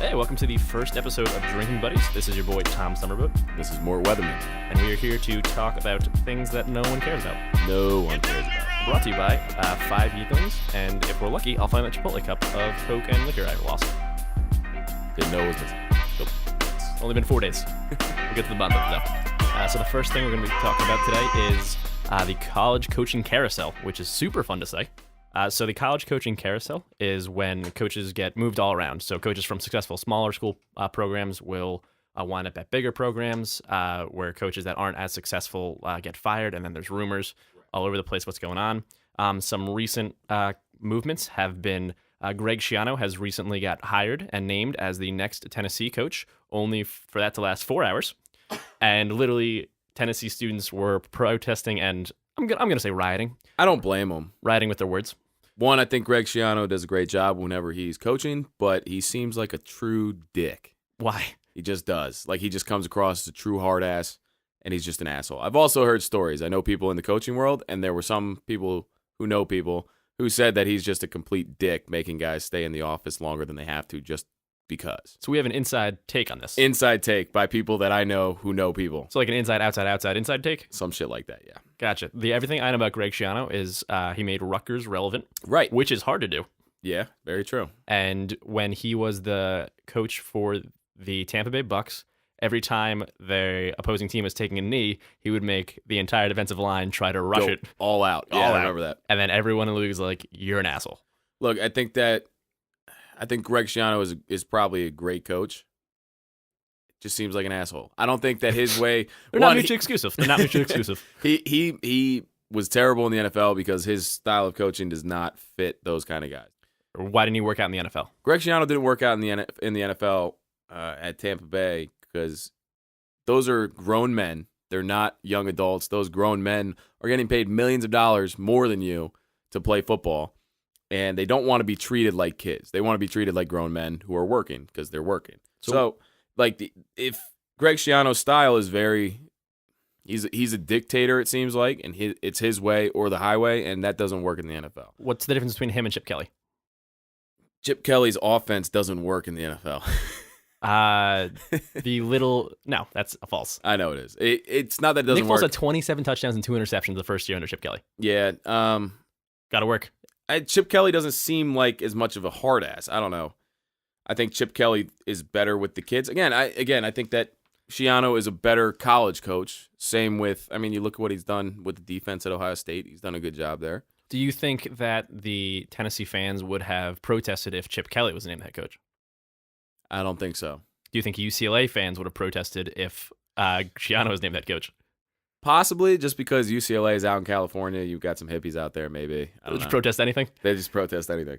Hey, welcome to the first episode of Drinking Buddies. This is your boy Tom Summerboat, This is Mort Weatherman. and we are here to talk about things that no one cares about. No one cares about. Brought to you by 5 Yuenglings, and if we're lucky, I'll find that Chipotle cup of Coke and liquor I lost. Didn't know it was missing. Nope. It's only been 4 days. We'll get to the bottom of it, though. So the first thing we're going to be talking about today is the college coaching carousel, which is super fun to say. So the college coaching carousel is when coaches get moved all around. So coaches from successful smaller school programs will wind up at bigger programs where coaches that aren't as successful get fired, and then there's rumors all over the place what's going on. Some recent movements have been Greg Schiano has recently got hired and named as the next Tennessee coach, only for that to last 4 hours. And literally, Tennessee students were protesting and I'm gonna say rioting. I don't blame him. Rioting with their words. One, I think Greg Schiano does a great job whenever he's coaching, but he seems like a true dick. Why? He just does. Like, he just comes across as a true hard ass, and he's just an asshole. I've also heard stories. I know people in the coaching world, and there were some people who know people who said that he's just a complete dick, making guys stay in the office longer than they have to just because. So we have an inside take on this. Inside take by people that I know who know people. So like an inside, outside take? Some shit like that, yeah. Gotcha. Everything I know about Greg Schiano is he made Rutgers relevant. Right. Which is hard to do. Yeah, very true. And when he was the coach for the Tampa Bay Bucks, every time their opposing team was taking a knee, he would make the entire defensive line try to rush it. All out. Yeah, I remember that. And then everyone in the league was like, you're an asshole. Look, I think Greg Schiano is probably a great coach. Just seems like an asshole. I don't think that his way. They're not mutually exclusive. They're not mutually exclusive. He was terrible in the NFL because his style of coaching does not fit those kind of guys. Why didn't he work out in the NFL? Greg Schiano didn't work out in the NFL at Tampa Bay because those are grown men. They're not young adults. Those grown men are getting paid millions of dollars more than you to play football, and they don't want to be treated like kids. They want to be treated like grown men who are working because they're working. So if Greg Schiano's style is he's a dictator, it seems like, and it's his way or the highway, and that doesn't work in the NFL. What's the difference between him and Chip Kelly? Chip Kelly's offense doesn't work in the NFL. No, that's a false. I know it is. It's not that it doesn't Nick work. Foles had 27 touchdowns and 2 interceptions the first year under Chip Kelly. Yeah. Got to work. Chip Kelly doesn't seem like as much of a hard ass. I don't know. I think Chip Kelly is better with the kids. I think that Schiano is a better college coach. Same with, you look at what he's done with the defense at Ohio State. He's done a good job there. Do you think that the Tennessee fans would have protested if Chip Kelly was named head coach? I don't think so. Do you think UCLA fans would have protested if Schiano was named head coach? Possibly, just because UCLA is out in California. You've got some hippies out there, maybe. I don't know. Protest anything? They just protest anything.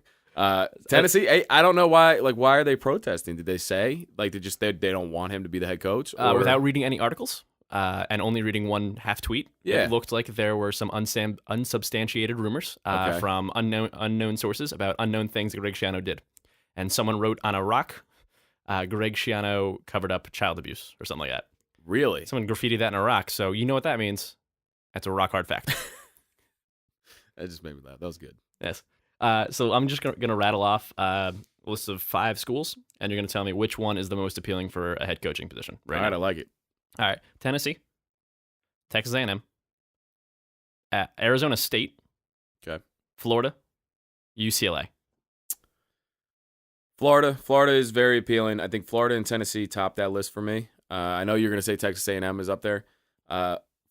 Tennessee, I don't know why. Like, why are they protesting? Did they say they don't want him to be the head coach? Without reading any articles and only reading one half tweet, yeah. It looked like there were some unsubstantiated rumors from unknown sources about unknown things that Greg Schiano did. And someone wrote on a rock, Greg Schiano covered up child abuse or something like that. Really? Someone graffitied that in a rock. So you know what that means. That's a rock hard fact. That just made me laugh. That was good. Yes. So I'm just going to rattle off a list of 5 schools, and you're going to tell me which one is the most appealing for a head coaching position. All right, I like it. All right. Tennessee, Texas A&M, Arizona State, okay, Florida, UCLA. Florida is very appealing. I think Florida and Tennessee top that list for me. I know you're going to say Texas A&M is up there.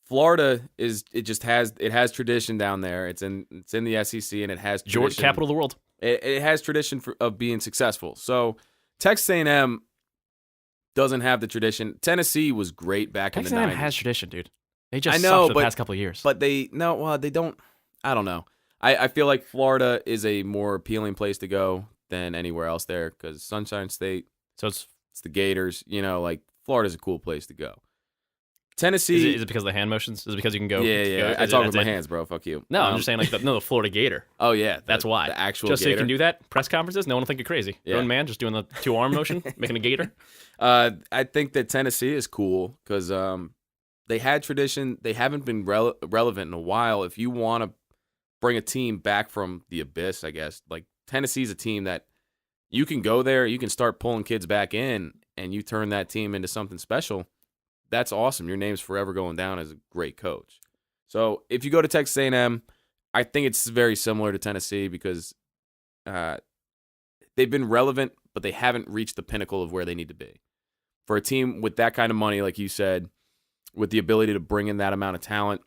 Florida has tradition down there. It's in the SEC, and it has tradition. Georgia, capital of the world. It has tradition of being successful. So Texas A&M doesn't have the tradition. Tennessee was great back in the 90s. Texas A&M has tradition, dude. They just sucked for the past couple of years. But they don't. I don't know. I feel like Florida is a more appealing place to go than anywhere else there because Sunshine State. So it's the Gators. Florida's a cool place to go. Tennessee. Is it because of the hand motions? Is it because you can go? Yeah. I talk with my hands, bro. Fuck you. No, I'm just saying the Florida Gator. Oh, yeah. That's why. The actual just gator. So you can do that. Press conferences, no one will think you're crazy. Yeah. Grown man just doing the 2-arm motion, making a gator. I think that Tennessee is cool because they had tradition. They haven't been relevant in a while. If you want to bring a team back from the abyss, I guess, Tennessee's a team that you can go there, you can start pulling kids back in, and you turn that team into something special. That's awesome. Your name's forever going down as a great coach. So if you go to Texas A&M, I think it's very similar to Tennessee because they've been relevant, but they haven't reached the pinnacle of where they need to be. For a team with that kind of money, like you said, with the ability to bring in that amount of talent,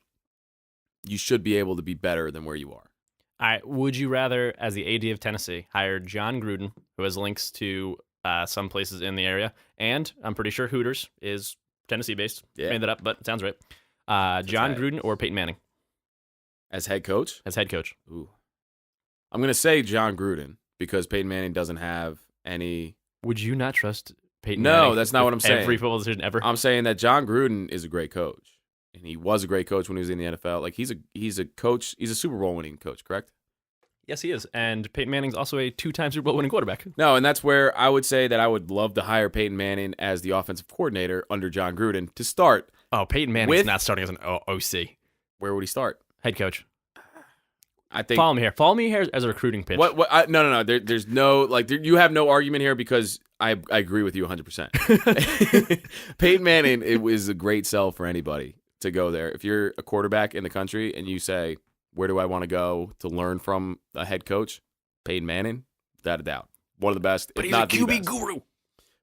you should be able to be better than where you are. All right. Would you rather, as the AD of Tennessee, hire John Gruden, who has links to some places in the area, and I'm pretty sure Hooters is Tennessee-based. Yeah. Made that up, but it sounds right. John Gruden or Peyton Manning? As head coach? As head coach. Ooh. I'm going to say John Gruden because Peyton Manning doesn't have any... Would you not trust Peyton Manning? No, that's not what I'm saying. Every football decision ever? I'm saying that John Gruden is a great coach. And he was a great coach when he was in the NFL. Like, he's a coach. He's a Super Bowl winning coach, correct? Yes, he is. And Peyton Manning's also a 2-time Super Bowl winning quarterback. No, and that's where I would say that I would love to hire Peyton Manning as the offensive coordinator under John Gruden to start. Oh, Peyton Manning's not starting as an OC. Where would he start? Head coach. I think. Follow me here. Follow me here as a recruiting pitch. No. There's no you have no argument here because I agree with you 100%. Peyton Manning, it was a great sell for anybody to go there. If you're a quarterback in the country and you say, where do I want to go to learn from a head coach? Peyton Manning, without a doubt. One of the best, but if he's not a the QB best. guru.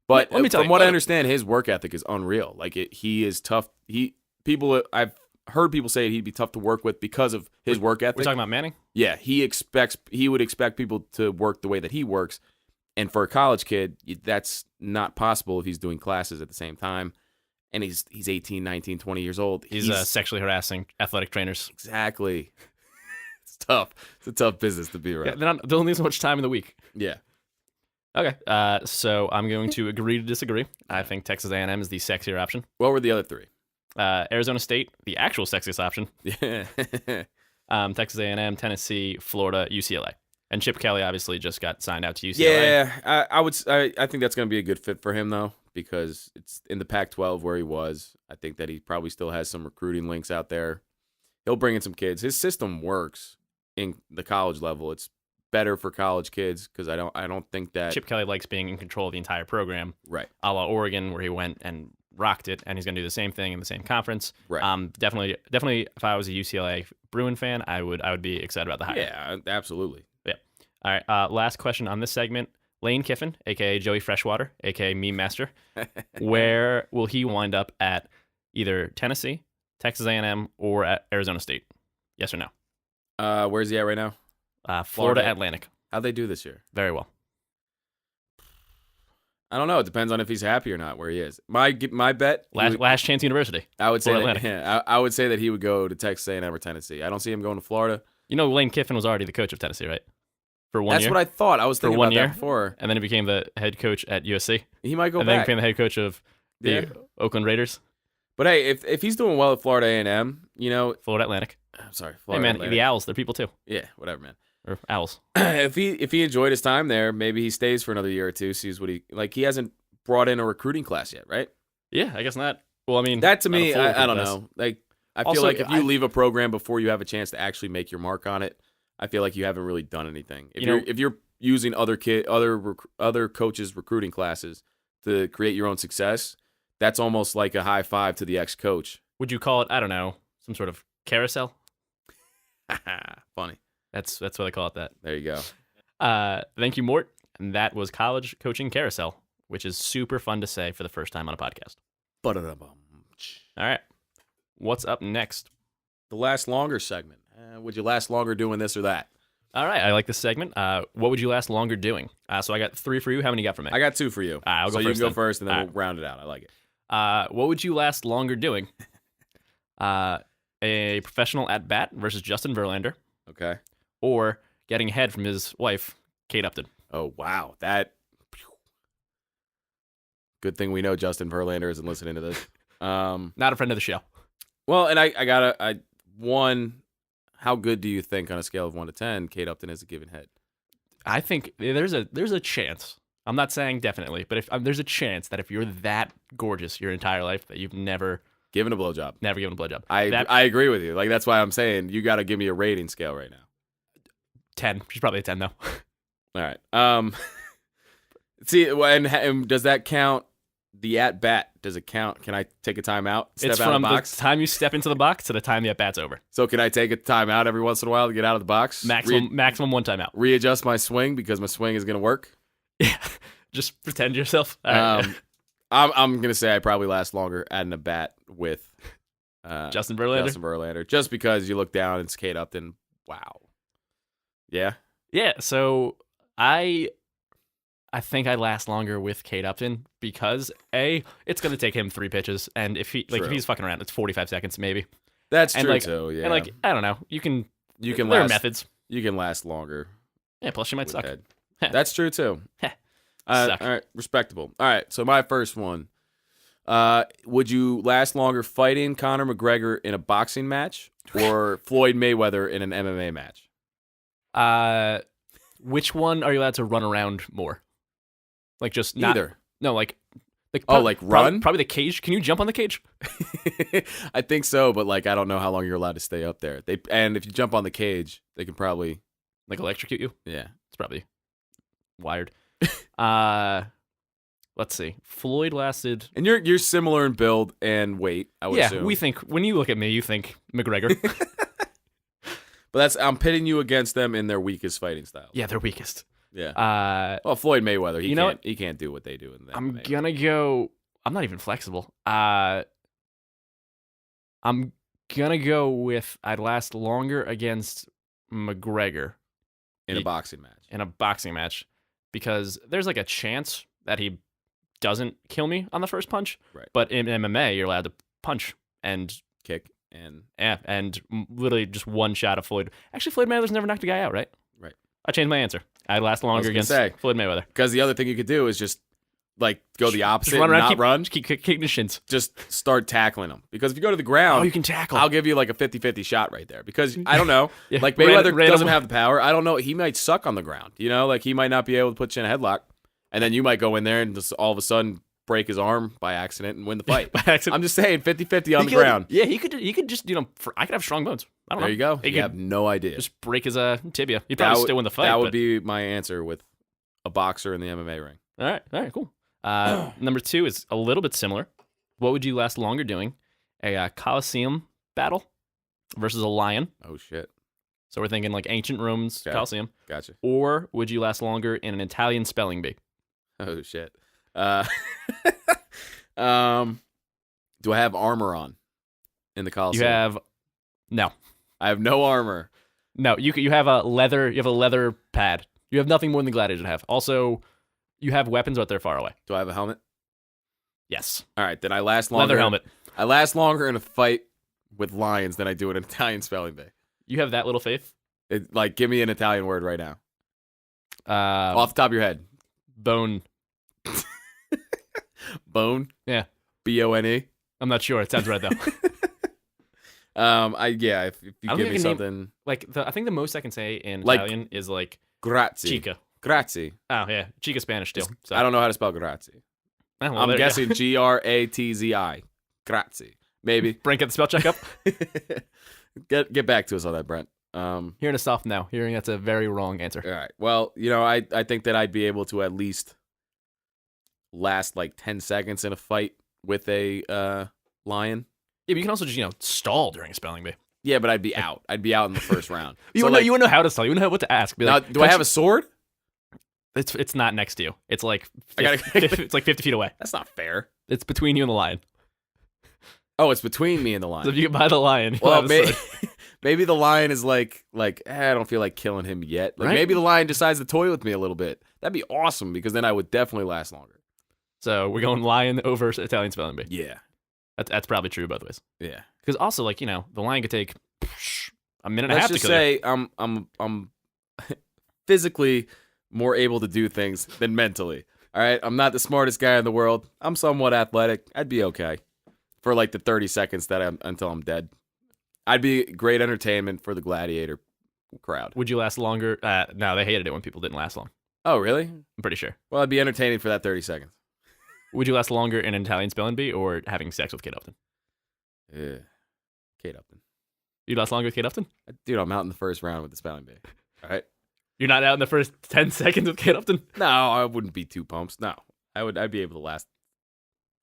But Let me tell from you, what I understand, his work ethic is unreal. Like he is tough. I've heard people say he'd be tough to work with because of his work ethic. We're talking about Manning? Yeah, he would expect people to work the way that he works. And for a college kid, that's not possible if he's doing classes at the same time. And he's 18, 19, 20 years old. He's sexually harassing athletic trainers. Exactly. It's tough. It's a tough business to be around. Yeah, they don't need so much time in the week. Yeah. Okay, so I'm going to agree to disagree. I think Texas A&M is the sexier option. What were the other three? Arizona State, the actual sexiest option. Yeah. Texas A&M, Tennessee, Florida, UCLA. And Chip Kelly obviously just got signed out to UCLA. Yeah, I think that's going to be a good fit for him, though, because it's in the Pac-12 where he was. I think that he probably still has some recruiting links out there. He'll bring in some kids. His system works in the college level. It's better for college kids because I don't think that Chip Kelly likes being in control of the entire program. Right. A la Oregon, where he went and rocked it, and he's going to do the same thing in the same conference. Right. Definitely. If I was a UCLA Bruin fan, I would be excited about the hire. Yeah, absolutely. Yeah. All right. Last question on this segment: Lane Kiffin, aka Joey Freshwater, aka Meme Master. Where will he wind up at? Either Tennessee, Texas A&M, or at Arizona State? Yes or no? Where's he at right now? Florida Atlantic. How'd they do this year? Very well. I don't know. It depends on if he's happy or not where he is. My bet. Last chance university. I would say Florida that, I would say that he would go to Texas A&M or Tennessee. I don't see him going to Florida. You know, Lane Kiffin was already the coach of Tennessee, right? For 1 year. That's what I thought. I was thinking for 1 about year, that before. And then he became the head coach at USC. He might go and back. then became the head coach of the Oakland Raiders. But hey, if he's doing well at Florida A&M, Florida Atlantic. I'm sorry, Hey Florida man, Atlantic. the Owls, they're people too. Yeah, whatever, man. Or Owls. If he enjoyed his time there, maybe he stays for another year or two, sees what he hasn't brought in a recruiting class yet, right? Yeah, I guess not. Well, I mean, that to me, not a full I don't recruiting know. Like, I feel Also, like if you leave a program before you have a chance to actually make your mark on it, I feel like you haven't really done anything. If you're using other coaches' recruiting classes to create your own success, that's almost like a high five to the ex-coach. Would you call it, I don't know, some sort of carousel? Funny. That's what I call it. That. There you go. Thank you, Mort. And that was College Coaching Carousel, which is super fun to say for the first time on a podcast. Ba-da-da-bum. All right. What's up next? The last longer segment. Would you last longer doing this or that? All right. I like this segment. What would you last longer doing? So I got 3 for you. How many you got for me? I got 2 for you. I'll go so first. You can go then. first, and then we'll round it out. I like it. What would you last longer doing? A professional at bat versus Justin Verlander, Okay. or getting head from his wife, Kate Upton. Oh, wow. Good thing we know Justin Verlander isn't listening to this. Not a friend of the show. Well, and I gotta, how good do you think on a scale of 1 to 10, Kate Upton is a given head? I think there's a chance. I'm not saying definitely, but if there's a chance that if you're that gorgeous your entire life that you've never Given a blowjob. Never given a blowjob. I agree with you. Like, that's why I'm saying you got to give me a rating scale right now. 10. She's probably a 10 though. All right. See, and does that count? The at bat, does it count? Can I take a timeout? Step It's out of from the box. the time you step into the box to the time the at bat's over. So can I take a timeout every once in a while to get out of the box? Maximum one timeout. Readjust my swing because my swing is going to work. Yeah, just pretend yourself. All right. I'm gonna say I probably last longer at an at bat with Justin Verlander. Justin Verlander, just because you look down and it's Kate Upton. Wow. Yeah. Yeah. So I think I last longer with Kate Upton because it's gonna take him 3 pitches, and if he's fucking around, it's 45 seconds maybe. That's and true too. Yeah. And I don't know. You can there last, are methods. You can last longer. Yeah. Plus, you might suck. That's true too. All right, respectable. All right, so my first one. Would you last longer fighting Conor McGregor in a boxing match or Floyd Mayweather in an MMA match? Which one are you allowed to run around more? Like just not, either. No, like run? Probably the cage. Can you jump on the cage? I think so, but I don't know how long you're allowed to stay up there. And if you jump on the cage, they can probably electrocute you. Yeah, it's probably wired. Let's see. Floyd lasted, and you're similar in build and weight. I would assume. We think when you look at me, you think McGregor. But I'm pitting you against them in their weakest fighting style. Yeah, their weakest. Yeah. Well, Floyd Mayweather, he can't do what they do in that. I'm gonna go. I'm not even flexible. I'm gonna go with I'd last longer against McGregor in a boxing match. In a boxing match, because there's a chance that he doesn't kill me on the first punch. Right. But in MMA, you're allowed to punch and kick and literally just one shot of Floyd. Actually, Floyd Mayweather's never knocked a guy out, right? Right. I changed my answer. I'd last longer against Floyd Mayweather. Because the other thing you could do is just go the opposite, just run around, not run. Just keep kicking the shins. Just start tackling them. Because if you go to the ground, you can tackle. I'll give you a 50-50 shot right there. Because I don't know, Mayweather doesn't have the power. I don't know. He might suck on the ground. He might not be able to put you in a headlock, and then you might go in there and just all of a sudden break his arm by accident and win the fight. By accident. I'm just saying 50-50 on the ground. Yeah, he could just I could have strong bones. I don't know. There you go. You have no idea. Just break his tibia. He'd probably still win the fight. That would be my answer with a boxer in the MMA ring. All right, cool. Number 2 is a little bit similar. What would you last longer doing? A Colosseum battle versus a lion. Oh, shit. So we're thinking ancient Rome's Colosseum. Gotcha. Or would you last longer in an Italian spelling bee? Oh, shit. Do I have armor on in the Colosseum? No. I have no armor. No, you have a leather pad. You have nothing more than the gladiators have. Also, you have weapons, but they're far away. Do I have a helmet? Yes. All right, then I last longer. Leather helmet. I last longer in a fight with lions than I do in an Italian spelling bee. You have that little faith? Give me an Italian word right now. Off the top of your head. Bone. Bone? Yeah. B-O-N-E? I'm not sure. It sounds right, though. If you give me something... I think the most I can say in Italian is grazie. Chica. Grazie. Oh, yeah. Chica Spanish still. So. I don't know how to spell grazie. Oh, well, I'm guessing G-R-A-T-Z-I. Grazie. Maybe. Brent, get the spell check up. Get back to us on that, Brent. Hearing us off now. Hearing that's a very wrong answer. All right. Well, I think that I'd be able to at least last 10 seconds in a fight with a lion. Yeah, but you can also just, stall during a spelling bee. Yeah, but I'd be out. I'd be out in the first round. You wouldn't know how to stall. You wouldn't know what to ask. Now, do I have a sword? It's not next to you. It's 50 feet away. That's not fair. It's between you and the lion. Oh, it's between me and the lion. So if you get by the lion, well, maybe the lion is I don't feel like killing him yet. Right? Maybe the lion decides to toy with me a little bit. That'd be awesome because then I would definitely last longer. So we're going lion over Italian spelling bee. Yeah. That's probably true both ways. Yeah. Because also, the lion could take a minute and a half to kill you. Let's just say I'm physically more able to do things than mentally. All right? I'm not the smartest guy in the world. I'm somewhat athletic. I'd be okay for the 30 seconds until I'm dead. I'd be great entertainment for the gladiator crowd. Would you last longer? No, they hated it when people didn't last long. Oh, really? I'm pretty sure. Well, I'd be entertaining for that 30 seconds. Would you last longer in an Italian spelling bee or having sex with Kate Upton? Yeah. Kate Upton. You'd last longer with Kate Upton? Dude, I'm out in the first round with the spelling bee. All right? You're not out in the first 10 seconds with Kate Upton? No, I wouldn't be 2 pumps. No, I'd be able to last.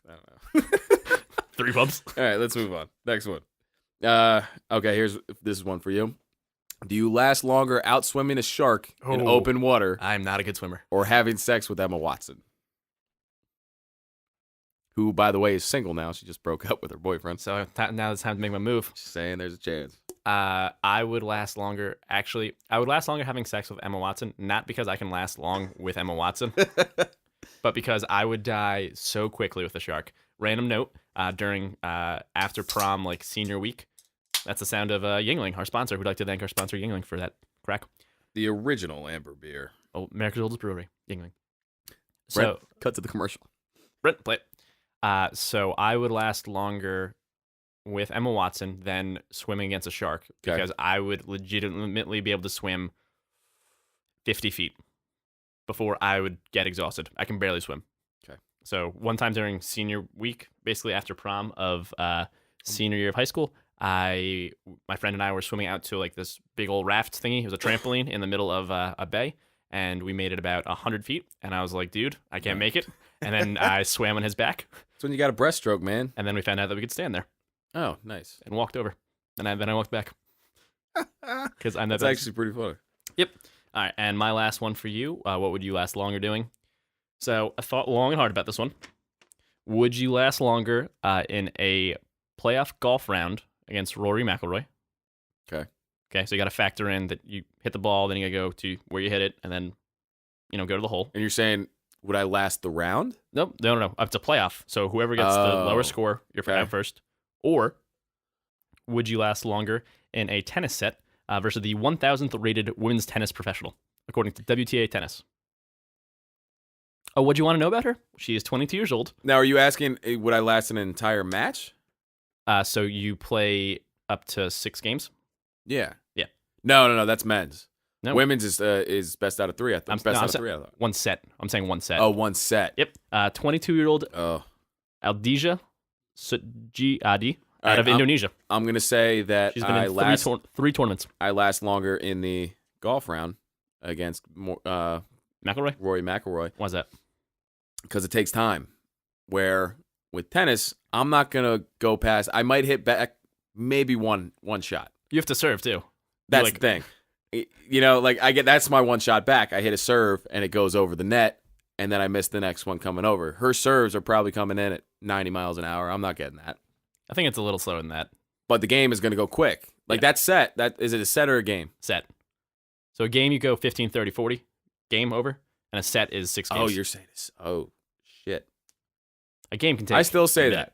I don't know. 3 pumps. All right, let's move on. Next one. Okay, this is one for you. Do you last longer out swimming a shark in Oh. open water I'm not a good swimmer. or having sex with Emma Watson? Who, by the way, is single now. She just broke up with her boyfriend. So now it's time to make my move. Just saying there's a chance. I would last longer. Actually, I would last longer having sex with Emma Watson, not because I can last long with Emma Watson, but because I would die so quickly with a shark. Random note: during after prom, like senior week, that's the sound of Yuengling, our sponsor. We'd like to thank our sponsor Yuengling for that crack. The original amber beer. Oh, America's oldest brewery, Yuengling. Brent, So cut to the commercial. Brent, play it. So I would last longer with Emma Watson than swimming against a shark because I would legitimately be able to swim 50 feet before I would get exhausted. I can barely swim. Okay. So one time during senior week, basically after prom of senior year of high school, my friend and I were swimming out to like this big old raft thingy. It was a trampoline in the middle of a bay, and we made it about 100 feet. And I was like, dude, I can't make it. And then I swam on his back. That's when you got a breaststroke, man. And then we found out that we could stand there Oh, nice. and walked over. And then I walked back because I'm that That's bad. actually pretty funny. Yep. All right. And my last one for you. What would you last longer doing? So I thought long and hard about this one. Would you last longer in a playoff golf round against Rory McIlroy? Okay. Okay. So you got to factor in that you hit the ball, then you got to go to where you hit it, and then go to the hole. And you're saying, would I last the round? Nope. No. It's a playoff. So whoever gets the lower score, you're out first. Or would you last longer in a tennis set versus the 1,000th rated women's tennis professional, according to WTA Tennis? Oh, what do you want to know about her? She is 22 years old. Now, are you asking, would I last an entire match? So you play up to 6 games? Yeah. Yeah. No. That's men's. No. Women's is best out of 3, I think. Best out of 3, I thought. One set. I'm saying one set. Oh, one set. Yep. 22-year-old Oh. Aldija Sujiadi out of Indonesia. I'm going to say that She's been in three tournaments. I last longer in the golf round against McIlroy? Rory McIlroy. Why's that? Because it takes time. Where with tennis, I'm not going to go past. I might hit back maybe one shot. You have to serve, too. That's the thing. That's my one shot back. I hit a serve and it goes over the net, and then I miss the next one coming over. Her serves are probably coming in at 90 miles an hour. I'm not getting that. I think it's a little slower than that. But the game is going to go quick. That set, is it a set or a game? Set. So a game you go 15, 30, 40, game over, and a set is 6 games. Oh, you're saying this. Oh, shit. A game can take I still say a that.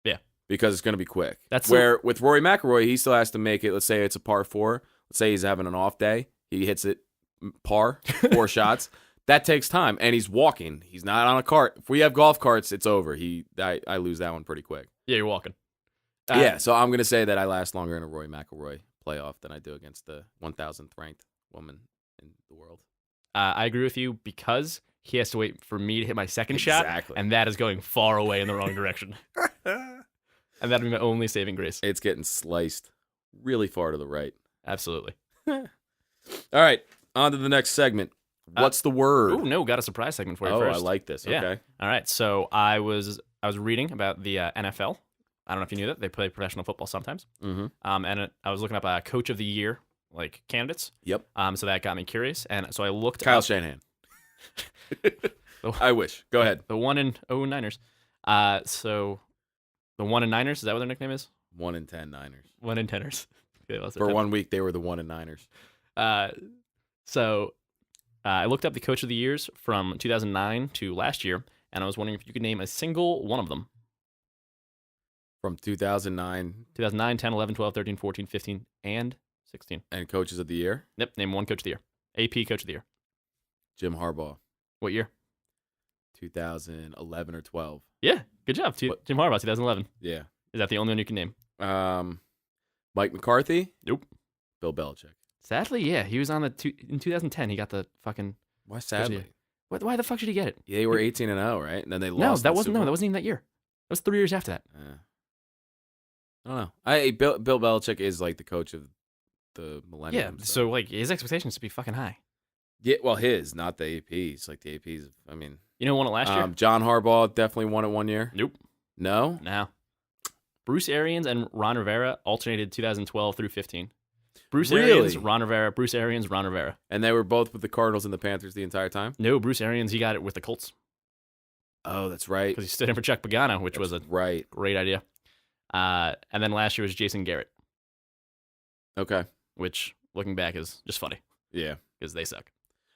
Yeah. Because it's going to be quick. That's where with Rory McIlroy, he still has to make it. Let's say it's a par 4. Let's say he's having an off day. He hits it par, 4 shots. That takes time, and he's walking. He's not on a cart. If we have golf carts, it's over. I lose that one pretty quick. Yeah, you're walking. So I'm going to say that I last longer in a Rory McIlroy playoff than I do against the 1,000th ranked woman in the world. I agree with you because he has to wait for me to hit my second shot, and that is going far away in the wrong direction. And that'll be my only saving grace. It's getting sliced really far to the right. Absolutely. All right, on to the next segment. What's the word? Oh, no, got a surprise segment for you first. Oh, I like this. Yeah. Okay. All right, so I was reading about the NFL. I don't know if you knew that. They play professional football sometimes. Mm-hmm. And I was looking up Coach of the Year, like, candidates. Yep. So that got me curious. And so I looked Kyle up... Shanahan. I wish. Go ahead. The 1 in Niners. So the 1 in Niners, is that what their nickname is? 1 in 10 Niners. 1 in Teners. For 1 week, they were the 1 in Niners. So I looked up the Coach of the Years from 2009 to last year, and I was wondering if you could name a single one of them. From 2009. 2009, 10, 11, 12, 13, 14, 15, and 16. And Coaches of the Year? Yep, name one Coach of the Year. AP Coach of the Year. Jim Harbaugh. What year? 2011 or 12. Yeah, good job. Jim Harbaugh, 2011. Yeah. Is that the only one you can name? Mike McCarthy? Nope. Bill Belichick. Sadly, yeah. He was on in 2010. He got the fucking... Why sadly? Why the fuck should he get it? Yeah, they were 18-0, right? And then they lost. No, that wasn't even that year. That was 3 years after that. I don't know. Bill Belichick is like the coach of the millennium. Yeah, so like his expectations should be fucking high. Yeah, well, not the APs. Like the APs, I mean. You know who won it last year? John Harbaugh definitely won it one year. Nope. No? No. Bruce Arians and Ron Rivera alternated 2012 through 15. Bruce Arians, Ron Rivera, Bruce Arians, Ron Rivera. And they were both with the Cardinals and the Panthers the entire time? No, Bruce Arians, he got it with the Colts. Oh, that's right. Because he stood in for Chuck Pagano, which was a great idea. And then last year was Jason Garrett. Okay. Which, looking back, is just funny. Yeah. Because they suck.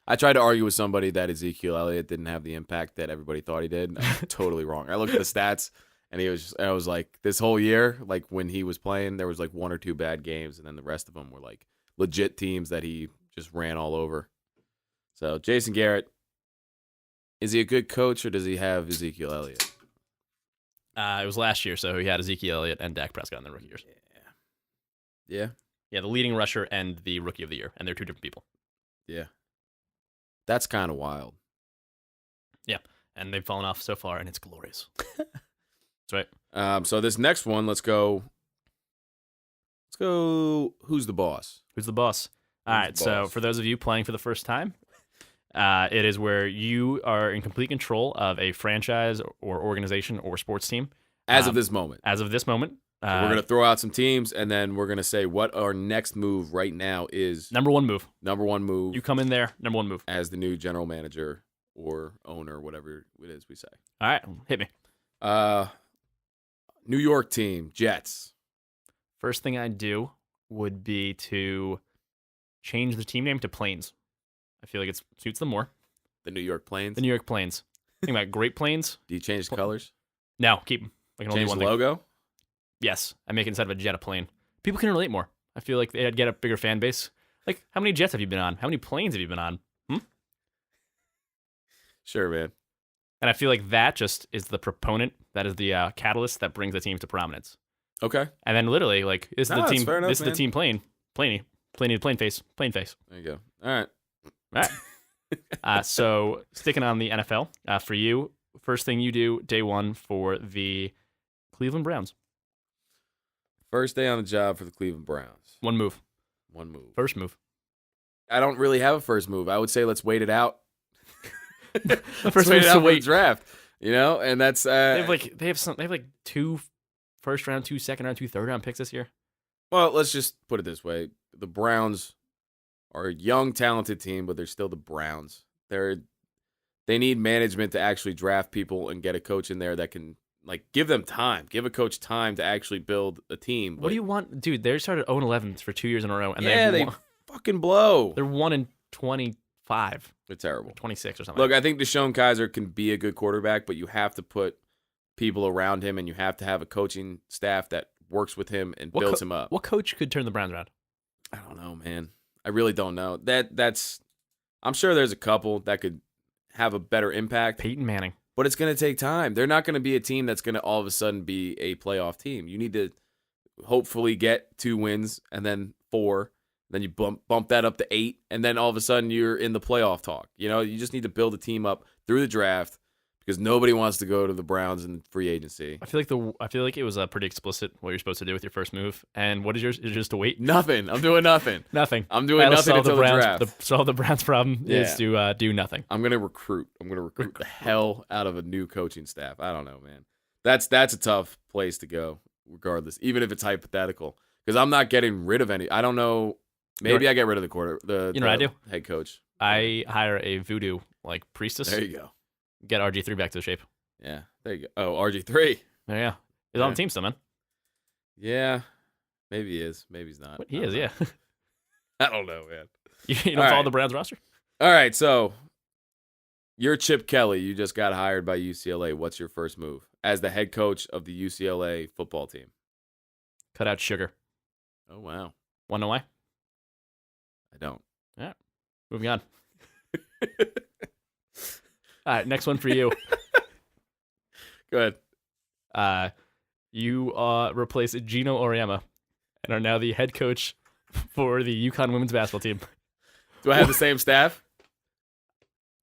I tried to argue with somebody that Ezekiel Elliott didn't have the impact that everybody thought he did. I was totally wrong. I looked at the stats, and I was like, this whole year, like when he was playing, there was like 1 or 2 bad games, and then the rest of them were like legit teams that he just ran all over. So Jason Garrett, is he a good coach, or does he have Ezekiel Elliott? It was last year, so he had Ezekiel Elliott and Dak Prescott in the rookie years. Yeah. Yeah, the leading rusher and the rookie of the year, and they're 2 different people. Yeah. That's kind of wild. Yeah, and they've fallen off so far, and it's glorious. That's right. So this next one, let's go. Who's the boss? Who's the boss? All right, so for those of you playing for the first time, it is where you are in complete control of a franchise or organization or sports team. As of this moment. As of this moment. So we're going to throw out some teams, and then we're going to say what our next move right now is. Number one move. You come in there, number one move. As the new general manager or owner, whatever it is we say. All right, hit me. New York team, Jets. First thing I'd do would be to change the team name to Plains. I feel like it suits them more. The New York Plains? The New York Plains. Think about Great Plains. Do you change the colors? No, keep them. I can only change do one the logo? Yes, I make it instead of a jet a plane. People can relate more. I feel like they'd get a bigger fan base. Like, how many jets have you been on? How many planes have you been on? Sure, man. And I feel like that just is the proponent. That is the catalyst that brings the team to prominence. Okay. And then literally, like, this is the team. Enough, this is the team plane. Plane face. There you go. All right. So sticking on the NFL for you, first thing you do day one for the Cleveland Browns. First day on the job for the Cleveland Browns. One move. First move. I don't really have a first move. I would say let's wait it out. The first move is to wait. Draft. You know, and that's they have 2 first round, 2 second round, 2 third round picks this year. Well, let's just put it this way: the Browns are a young, talented team, but they're still the Browns. They need management to actually draft people and get a coach in there that can give them time. Give a coach time to actually build a team. What do you want, dude? They started 0-11 for 2 years in a row, and they fucking blow. They're 1-25. They're terrible. 26 or something. Look, I think Deshaun Kaiser can be a good quarterback, but you have to put people around him, and you have to have a coaching staff that works with him and builds him up. What coach could turn the Browns around? I don't know, man. I really don't know. I'm sure there's a couple that could have a better impact. Peyton Manning. But it's going to take time. They're not going to be a team that's going to all of a sudden be a playoff team. You need to hopefully get 2 wins and then 4. Then you bump that up to 8, and then all of a sudden you're in the playoff talk. You know, you just need to build a team up through the draft because nobody wants to go to the Browns in free agency. I feel like it was pretty explicit what you're supposed to do with your first move. And what is yours? Is just to wait? Nothing. I'm doing nothing. Nothing. I'm doing nothing until the draft. Solve the Browns' problem is to do nothing. I'm gonna recruit. The hell out of a new coaching staff. I don't know, man. That's a tough place to go, regardless, even if it's hypothetical. Because I'm not getting rid of any. I don't know. Maybe I get rid of the I do? Head coach. I hire a voodoo priestess. There you go. Get RG3 back to shape. Yeah, there you go. Oh, RG3. Yeah. He's on the team still, man. Yeah. Maybe he is. Maybe he's not. He is, yeah. I don't know, man. You don't follow the Browns roster? All right, so you're Chip Kelly. You just got hired by UCLA. What's your first move as the head coach of the UCLA football team? Cut out sugar. Oh, wow. Want to know why? I don't. Yeah. Moving on. All right, next one for you. Go ahead. You replace Gino Auriemma and are now the head coach for the UConn women's basketball team. Do I have the same staff?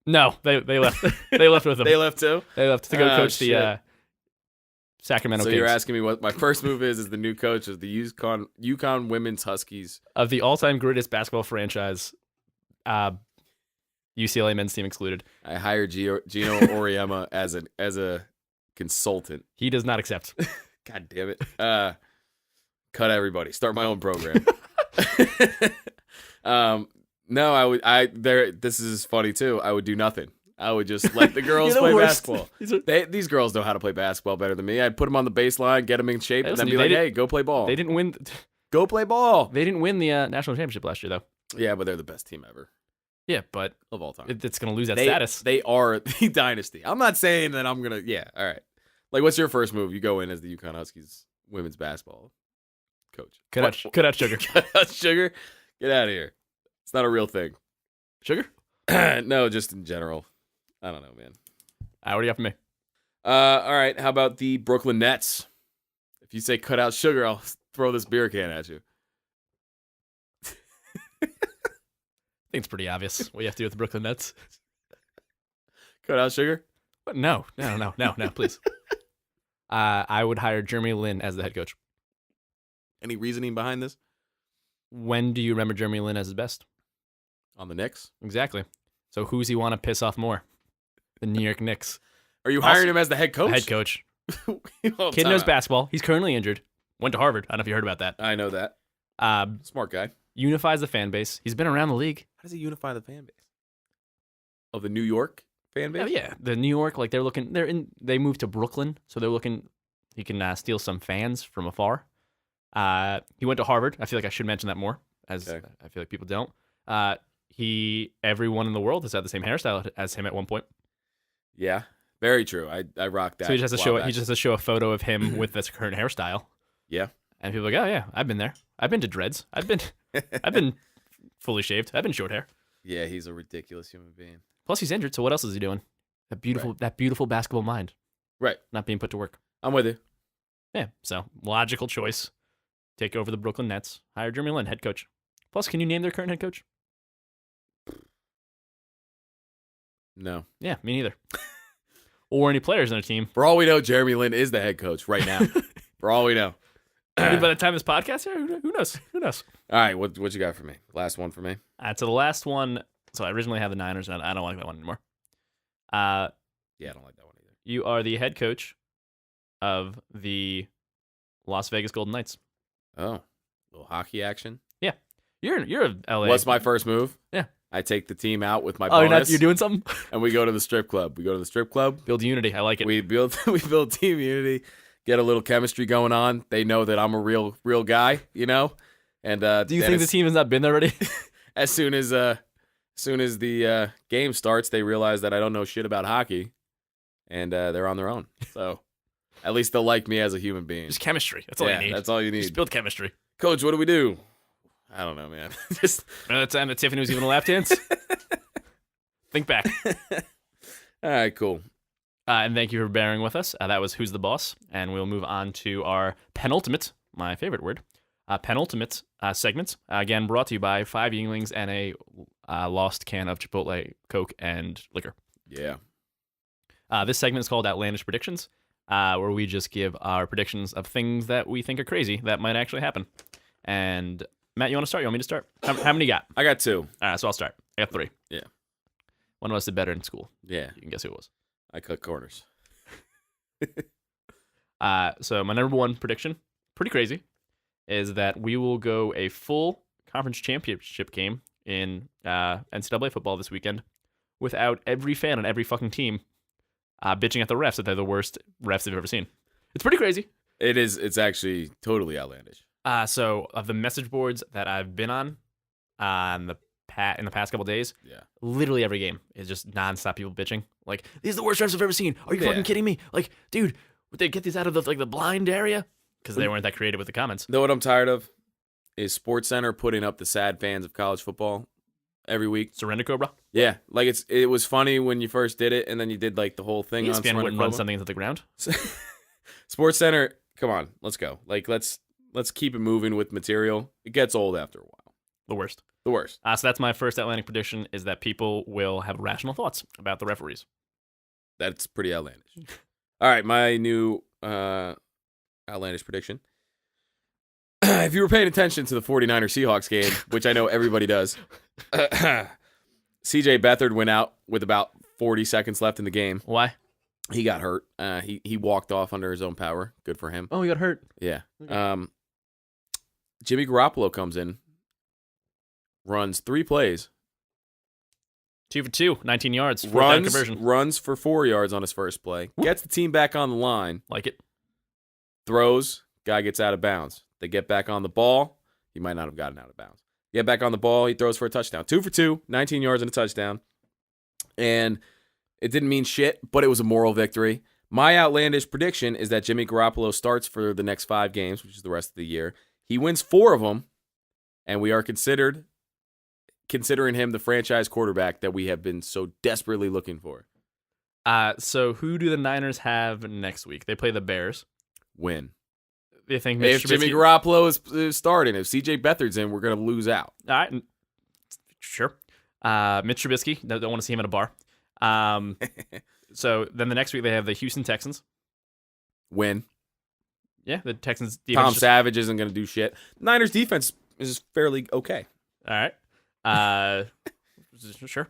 No, they left. They left with them. They left too? They left to go coach the Sacramento So Kings. you're asking me what my first move is as the new coach of the UConn Women's Huskies. Of the all-time greatest basketball franchise, UCLA men's team excluded. I hired Gino Auriemma as a consultant. He does not accept. God damn it. Cut everybody. Start my own program. No, this is funny too. I would do nothing. I would just let the girls You're the play worst. basketball. These girls know how to play basketball better than me. I'd put them on the baseline, get them in shape, and then be like, hey, go play ball. They didn't win. Go play ball. They didn't win the national championship last year, though. Yeah, but they're the best team ever Yeah, but of all time. it's going to lose that status. They are the dynasty. I'm not saying that I'm going to, yeah, all right. Like, what's your first move? You go in as the UConn Huskies women's basketball coach. Cut out Sugar. Cut out Sugar? Get out of here. It's not a real thing. Sugar? No, just in general. I don't know, man. What do you have for me? All right. How about the Brooklyn Nets? If you say cut out Sugar, I'll throw this beer can at you. I think it's pretty obvious what you have to do with the Brooklyn Nets. Cut out Sugar? But no, please. I would hire Jeremy Lin as the head coach. Any reasoning behind this? When do you remember Jeremy Lin as his best? On the Knicks? Exactly. So who's he want to piss off more? The New York Knicks. Are you hiring him as the head coach? Head coach. Well, Kid knows basketball. He's currently injured. Went to Harvard. I don't know if you heard about that. I know that. Smart guy. Unifies the fan base. He's been around the league. How does he unify the fan base? Of the New York fan base? Yeah. The New York, like they moved to Brooklyn, so they're looking, he can steal some fans from afar. He went to Harvard. I feel like I should mention that more, as Okay. I feel like people don't. Everyone in the world has had the same hairstyle as him at one point. Yeah. Very true. I rocked that. So he just has to show a photo of him with this current hairstyle. Yeah. And people are like, oh yeah, I've been there. I've been to dreads. I've been fully shaved. I've been short hair. Yeah, he's a ridiculous human being. Plus he's injured, so what else is he doing? That beautiful basketball mind. Right. Not being put to work. I'm with you. Yeah. So logical choice. Take over the Brooklyn Nets. Hire Jeremy Lin, head coach. Plus, can you name their current head coach? No. Yeah, me neither. Or any players on their team. For all we know, Jeremy Lin is the head coach right now. For all we know. Maybe by the time this podcast here, who knows? Who knows? All right, what you got for me? Last one for me? So the last one, so I originally had the Niners, and I don't like that one anymore. Yeah, I don't like that one either. You are the head coach of the Las Vegas Golden Knights. Oh, little hockey action. Yeah. You're a LA. What's my first move? Yeah. I take the team out with my Oh, bonus. you're doing something? And we go to the strip club. Build unity. I like it. We build team unity, get a little chemistry going on. They know that I'm a real guy, you know? And do you think the team has not been there already? as soon as the game starts, they realize that I don't know shit about hockey, and they're on their own. So at least they'll like me as a human being. Just chemistry. That's all you need. That's all you need. Just build chemistry. Coach, what do we do? I don't know, man. Just remember that time that Tiffany was giving the lap dance? Think back. All right, cool. And thank you for bearing with us. That was Who's the Boss? And we'll move on to our penultimate, my favorite word, penultimate segment. Again, brought to you by 5 Yuenglings and a lost can of Chipotle, Coke, and liquor. Yeah. This segment is called Outlandish Predictions, where we just give our predictions of things that we think are crazy that might actually happen. And Matt, you want to start? You want me to start? How many you got? I got 2. All right, so I'll start. I got 3. Yeah. One of us did better in school. Yeah. You can guess who it was. I cut corners. So my number 1 prediction, pretty crazy, is that we will go a full conference championship game in NCAA football this weekend without every fan on every fucking team bitching at the refs that they're the worst refs they've ever seen. It's pretty crazy. It is. It's actually totally outlandish. So of the message boards that I've been on in the past couple days, yeah, literally every game is just nonstop people bitching. Like, these are the worst refs I've ever seen. Are you fucking kidding me? Like, dude, would they get these out of the blind area? Because they weren't that creative with the comments. Know what I'm tired of? Is SportsCenter putting up the sad fans of college football every week. Surrender Cobra? Yeah, like it was funny when you first did it, and then you did like the whole thing on ESPN Surrender wouldn't Cobra. run something into the ground. SportsCenter, come on, let's go. Like let's keep it moving with material. It gets old after a while. The worst. The worst. So that's my first Atlantic prediction, is that people will have rational thoughts about the referees. That's pretty outlandish. All right, my new outlandish prediction. If you were paying attention to the 49ers Seahawks game, which I know everybody does, CJ Beathard went out with about 40 seconds left in the game. Why? He got hurt. He walked off under his own power. Good for him. Oh, he got hurt. Yeah. Okay. Jimmy Garoppolo comes in, runs 3 plays. 2 for 2, 19 yards. Fourth down conversion. Runs for 4 yards on his first play. Whoop. Gets the team back on the line. Like it. Throws. Guy gets out of bounds. They get back on the ball. He might not have gotten out of bounds. Get back on the ball. He throws for a touchdown. 2 for 2, 19 yards and a touchdown. And it didn't mean shit, but it was a moral victory. My outlandish prediction is that Jimmy Garoppolo starts for the next 5 games, which is the rest of the year. He wins 4 of them, and we are considering him the franchise quarterback that we have been so desperately looking for. So who do the Niners have next week? They play the Bears. Win. They think If Jimmy Garoppolo is starting, if CJ Beathard's in, we're going to lose out. All right. Sure. Mitch Trubisky. Don't want to see him at a bar. So then the next week they have the Houston Texans. Win. Yeah, the Texans defense. Tom Savage isn't going to do shit. Niners defense is fairly okay. All right. Sure.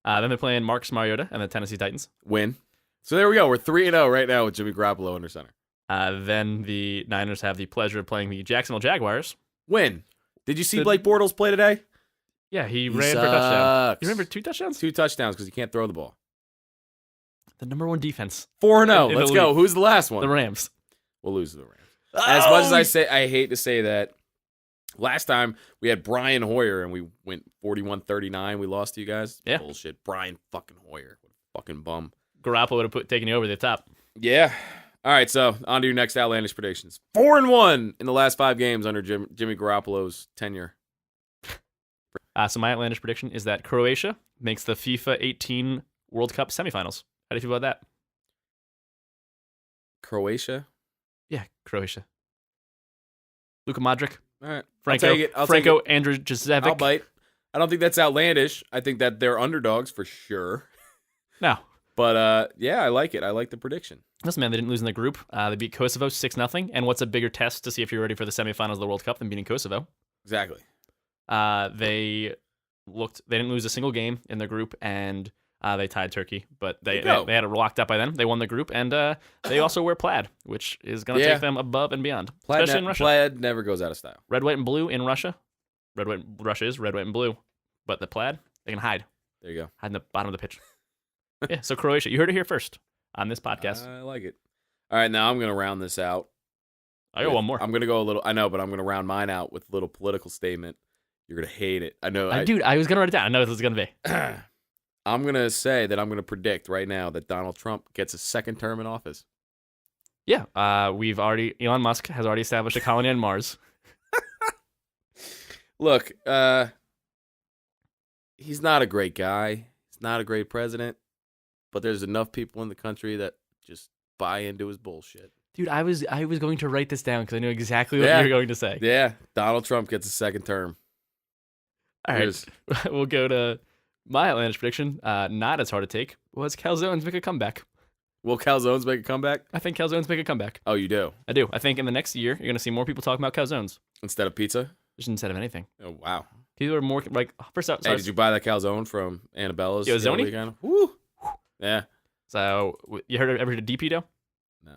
Then they're playing Marcus Mariota and the Tennessee Titans. Win. So there we go. We're 3-0 right now with Jimmy Garoppolo under center. Then the Niners have the pleasure of playing the Jacksonville Jaguars. Win. Did you see Blake Bortles play today? Yeah, he ran for a touchdown. You remember 2 touchdowns? 2 touchdowns because he can't throw the ball. The number 1 defense. 4-0. Let's go. Who's the last one? The Rams. We'll lose to the Rams. As much as I hate to say that, last time we had Brian Hoyer and we went 41-39. We lost to you guys. Yeah. Bullshit. Brian fucking Hoyer. What a fucking bum. Garoppolo would have taken you over the top. Yeah. All right, so on to your next outlandish predictions. 4-1 in the last 5 games under Jimmy Garoppolo's tenure. So my outlandish prediction is that Croatia makes the FIFA 18 World Cup semifinals. How do you feel about that? Croatia? Yeah, Croatia. Luka Modric. All right. Franco Andrićević. I'll bite. I don't think that's outlandish. I think that they're underdogs for sure. No. But, yeah, I like it. I like the prediction. Listen, man, they didn't lose in the group. They beat Kosovo 6-0. And what's a bigger test to see if you're ready for the semifinals of the World Cup than beating Kosovo? Exactly. They didn't lose a single game in the group, and they tied Turkey. But they had it locked up by then. They won the group, and they also wear plaid, which is going to take them above and beyond. Especially in Russia. Plaid never goes out of style. Red, white, and blue in Russia. Russia is red, white, and blue. But the plaid, they can hide. There you go. Hide in the bottom of the pitch. Yeah, so Croatia. You heard it here first on this podcast. I like it. All right, now I'm going to round this out. I got one more. I'm going to go a little, I know, but I'm going to round mine out with a little political statement. You're going to hate it. I know. Dude, I was going to write it down. I know what this is going to be. I'm going to say that I'm going to predict right now that Donald Trump gets a 2nd term in office. Yeah. Elon Musk has already established a colony on Mars. Look, he's not a great guy. He's not a great president. But there's enough people in the country that just buy into his bullshit. Dude, I was going to write this down because I knew exactly what you were going to say. Yeah, Donald Trump gets a 2nd term. All right, we'll go to my outlandish prediction. Not as hard to take. Was calzones make a comeback? Will calzones make a comeback? I think calzones make a comeback. Oh, you do? I do. I think in the next year, you're going to see more people talking about calzones. Instead of pizza? Just instead of anything. Oh, wow. People are more like, first out. Hey, did you buy that calzone from Annabella's? Zoni? Woo! Yeah. So, you ever heard of DP dough? No.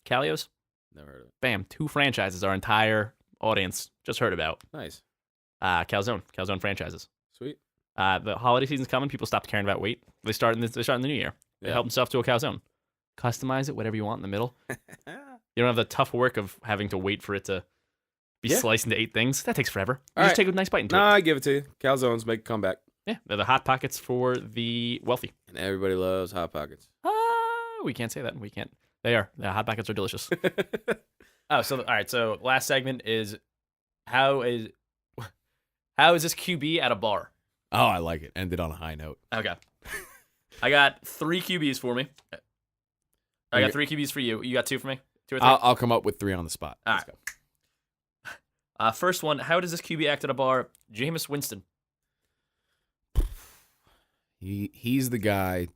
Calios? Never heard of it. Bam. 2 franchises our entire audience just heard about. Nice. Calzone franchises. Sweet. The holiday season's coming. People stopped caring about weight. They start in the new year. They help themselves to a calzone. Customize it, whatever you want in the middle. You don't have the tough work of having to wait for it to be sliced into 8 things. That takes forever. Just take a nice bite into it. I give it to you. Calzones make a comeback. Yeah, they're the Hot Pockets for the wealthy. And everybody loves Hot Pockets. We can't say that. We can't. They are. The Hot Pockets are delicious. All right. So last segment is how is this QB at a bar? Oh, I like it. Ended on a high note. Okay. I got 3 QBs for me. I got 3 QBs for you. You got 2 for me? 2 or 3? I'll come up with 3 on the spot. All Let's go. First one, how does this QB act at a bar? Jameis Winston. He's the guy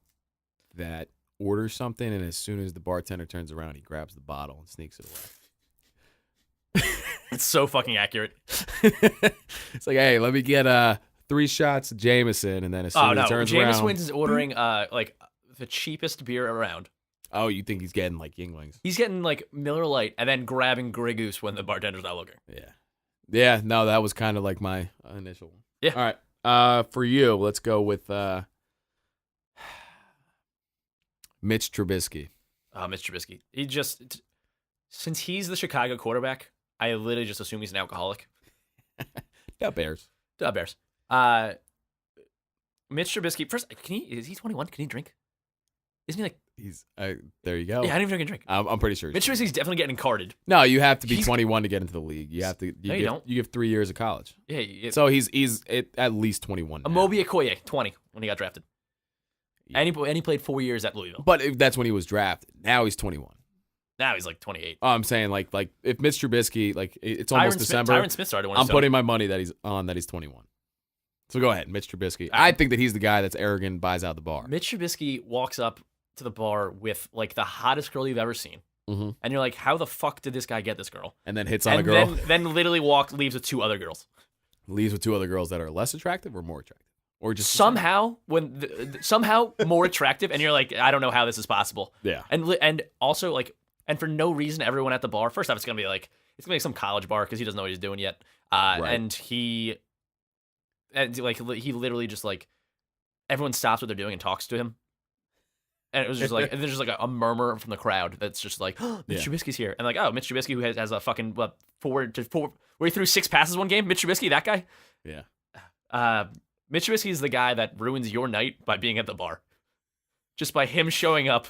that orders something, and as soon as the bartender turns around, he grabs the bottle and sneaks it away. It's so fucking accurate. It's like, hey, let me get 3 shots of Jameson, and then as soon as he turns around, Jameson is ordering like the cheapest beer around. oh, you think he's getting like Yuenglings? He's getting like Miller Lite and then grabbing Grey Goose when the bartender's not looking. Yeah. No, that was kind of like my initial one. Yeah. All right. For you, let's go with Mitch Trubisky. Mitch Trubisky. Since he's the Chicago quarterback, I literally just assume he's an alcoholic. Bears. Bears. Mitch Trubisky. First, is he 21? Can he drink? Isn't he like? He's there. You go. Yeah, I don't even drink. I'm pretty sure. Mitch Trubisky's definitely getting carded. No, you have to be 21 to get into the league. You have to. No, you don't. You give 3 years of college. Yeah. So he's at least 21. Now. Amobi Okoye, 20 when he got drafted. Yeah. And he played 4 years at Louisville. But that's when he was drafted. Now he's 21. Now he's like 28. Oh, I'm saying like if Mitch Trubisky, like it's almost December. Tyron Smith started when I'm putting my money that he's 21. So go ahead, Mitch Trubisky. I think that he's the guy that's arrogant, buys out the bar. Mitch Trubisky walks up to the bar with like the hottest girl you've ever seen. Mm-hmm. And you're like, how the fuck did this guy get this girl? And then hits on a girl. Then literally leaves with 2 other girls. Leaves with 2 other girls that are less attractive or more attractive? Or just somehow somehow more attractive, and you're like, I don't know how this is possible. Yeah. And also like, and for no reason, everyone at the bar, first off, it's gonna be some college bar because he doesn't know what he's doing yet. Right. And he literally just like, everyone stops what they're doing and talks to him. And it was just like, and there's just like a murmur from the crowd that's just like, oh, Mitch Trubisky's here. And like, oh, Mitch Trubisky, who has a fucking, where he threw 6 passes one game? Mitch Trubisky, that guy? Yeah. Mitch Trubisky is the guy that ruins your night by being at the bar. Just by him showing up.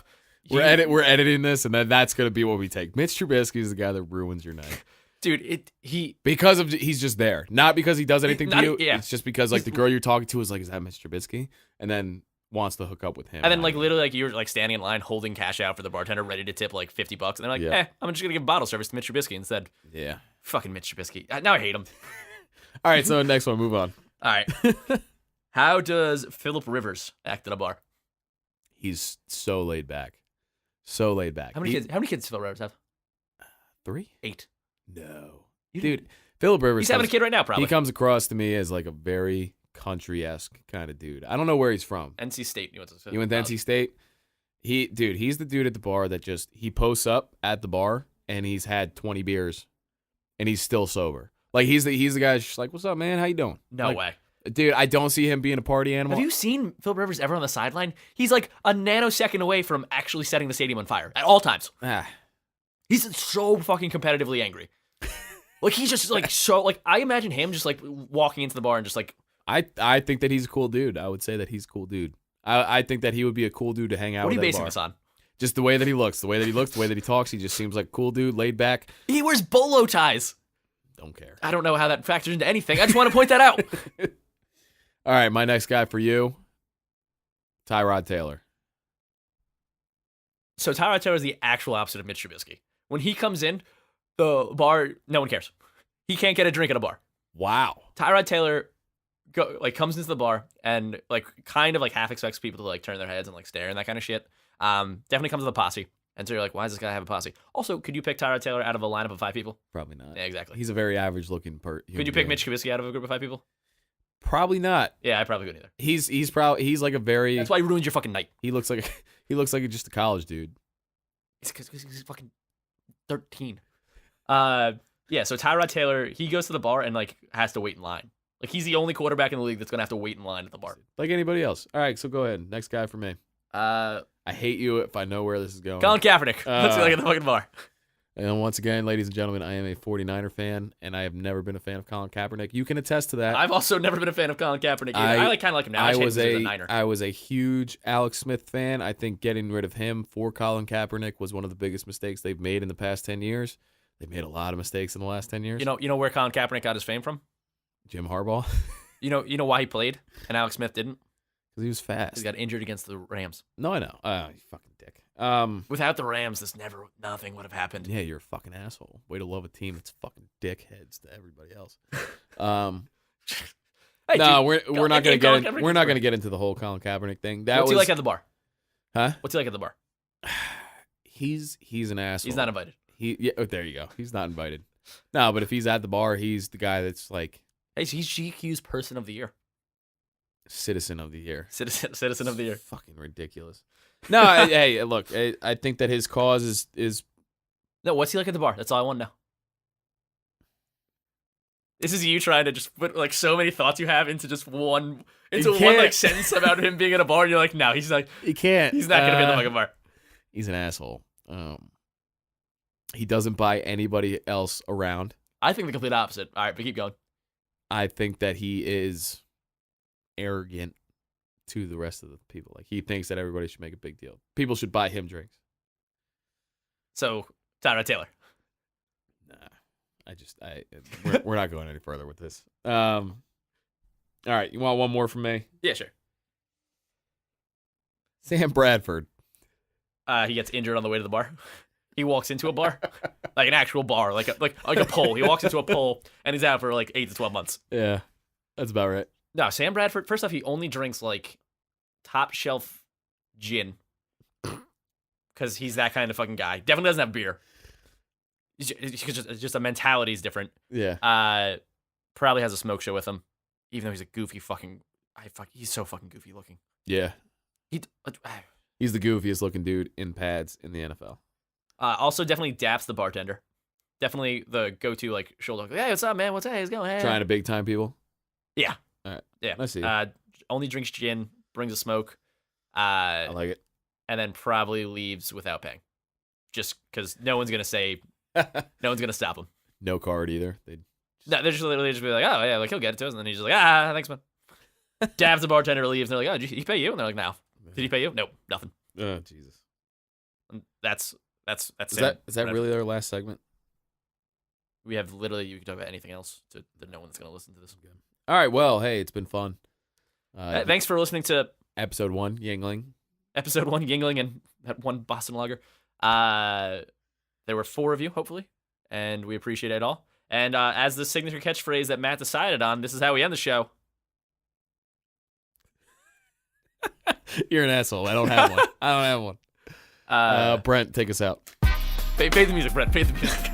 We're editing this, and then that's going to be what we take. Mitch Trubisky is the guy that ruins your night. Dude, he's just there. Not because he does anything to you. Yeah. It's just because like the girl you're talking to is like, is that Mitch Trubisky? And then wants to hook up with him. And then like literally like you're like standing in line holding cash out for the bartender ready to tip like $50 and they're like, I'm just gonna give bottle service to Mitch Trubisky instead. Yeah. Fucking Mitch Trubisky. Now I hate him. All right, so next one, move on. All right. How does Phillip Rivers act at a bar? He's so laid back. So laid back. How many kids does Phillip Rivers have? 3? 8. No. Dude, Phillip Rivers. He's having a kid right now, probably. He comes across to me as like a very country-esque kind of dude. I don't know where he's from. NC State. He went to NC State. He's the dude at the bar that he posts up at the bar and he's had 20 beers and he's still sober. Like he's the guy that's just like, what's up, man? How you doing? No way. Dude, I don't see him being a party animal. Have you seen Phillip Rivers ever on the sideline? He's like a nanosecond away from actually setting the stadium on fire at all times. He's so fucking competitively angry. Like he's just like so like I imagine him just like walking into the bar and just like I think that he's a cool dude. I would say that he's a cool dude. I think that he would be a cool dude to hang out with. What are you at a basing bar. this on? Just the way that he looks, the way that he talks. He just seems like a cool dude, laid back. He wears bolo ties. Don't care. I don't know how that factors into anything. I just want to point that out. All right, my next guy for you, Tyrod Taylor. So Tyrod Taylor is the actual opposite of Mitch Trubisky. When he comes in, the bar, no one cares. He can't get a drink at a bar. Wow. Tyrod Taylor comes into the bar and like kind of like half expects people to like turn their heads and like stare and that kind of shit. Definitely comes with a posse. And so you're like, why does this guy have a posse? Also, could you pick Tyrod Taylor out of a lineup of 5 people? Probably not. Yeah, exactly. He's a very average looking person. Could you pick Mitch Trubisky out of a group of 5 people? Probably not. Yeah, I probably couldn't either. He's like a very. That's why he ruins your fucking night. He looks like just a college dude. It's because he's fucking 13. Yeah. So Tyrod Taylor, he goes to the bar and like has to wait in line. Like he's the only quarterback in the league that's gonna have to wait in line at the bar. Like anybody else. All right, so go ahead. Next guy for me. I hate you if I know where this is going. Colin Kaepernick. Let's go get the fucking bar. And once again, ladies and gentlemen, I am a 49er fan, and I have never been a fan of Colin Kaepernick. You can attest to that. I've also never been a fan of Colin Kaepernick either. I kind of like him now. I was a huge Alex Smith fan. I think getting rid of him for Colin Kaepernick was one of the biggest mistakes they've made in the past 10 years. They've made a lot of mistakes in the last 10 years. You know where Colin Kaepernick got his fame from? Jim Harbaugh. You know why he played and Alex Smith didn't? Because he was fast. He got injured against the Rams. No, I know. You fucking dick. Without the Rams, nothing would have happened. Yeah, you're a fucking asshole. Way to love a team that's fucking dickheads to everybody else. Hey, no, dude, we're not gonna get into the whole Colin Kaepernick thing. What's he like at the bar? Huh? What's he like at the bar? He's an asshole. He's not invited. There you go. He's not invited. No, but if he's at the bar, he's the guy that's like Hey, he's GQ's Person of the Year. Citizen of the Year. Citizen of the Year. Fucking ridiculous. No, hey, look, I think that his cause is. No, what's he like at the bar? That's all I want to know. This is you trying to just put like so many thoughts you have into just one like sentence about him being at a bar, and you're like, no, he's like, he can't. He's not gonna be at the fucking bar. He's an asshole. He doesn't buy anybody else around. I think the complete opposite. All right, but keep going. I think that he is arrogant to the rest of the people. Like, he thinks that everybody should make a big deal. People should buy him drinks. So, Tyrod Taylor. Nah, we're not going any further with this. All right, you want one more from me? Yeah, sure. Sam Bradford. He gets injured on the way to the bar. He walks into a bar, like an actual bar, like a pole. He walks into a pole, and he's out for like 8 to 12 months. Yeah, that's about right. No, Sam Bradford, first off, he only drinks like top shelf gin because he's that kind of fucking guy. Definitely doesn't have beer. It's just a mentality's different. Yeah. Probably has a smoke show with him, even though he's a goofy fucking. He's so fucking goofy looking. Yeah. He's the goofiest looking dude in pads in the NFL. Also, definitely daps the bartender. Definitely the go-to like shoulder. Hey, what's up, man? What's hey? How's it going? Hey. Trying to big time people. Yeah. All right. Yeah. I see. Only drinks gin, brings a smoke. I like it. And then probably leaves without paying, just because no one's gonna say, no one's gonna stop him. No card either. No, they're just literally just be like, oh yeah, like he'll get it to us, and then he's just like, thanks man. Dabs the bartender, leaves, and they're like, oh, did he pay you? And they're like, no. Did he pay you? Nope, nothing. Oh Jesus. And that's is that really our last segment? We have literally, you can talk about anything else that no one's gonna listen to this. All right, well, hey, it's been fun. Thanks for listening to episode 1, Yuengling. Episode 1, Yuengling, and that one Boston Lager. There were 4 of you, hopefully, and we appreciate it all. And as the signature catchphrase that Matt decided on, this is how we end the show. You're an asshole. I don't have one. Brent, take us out. Pay the music, Brent. Pay the music.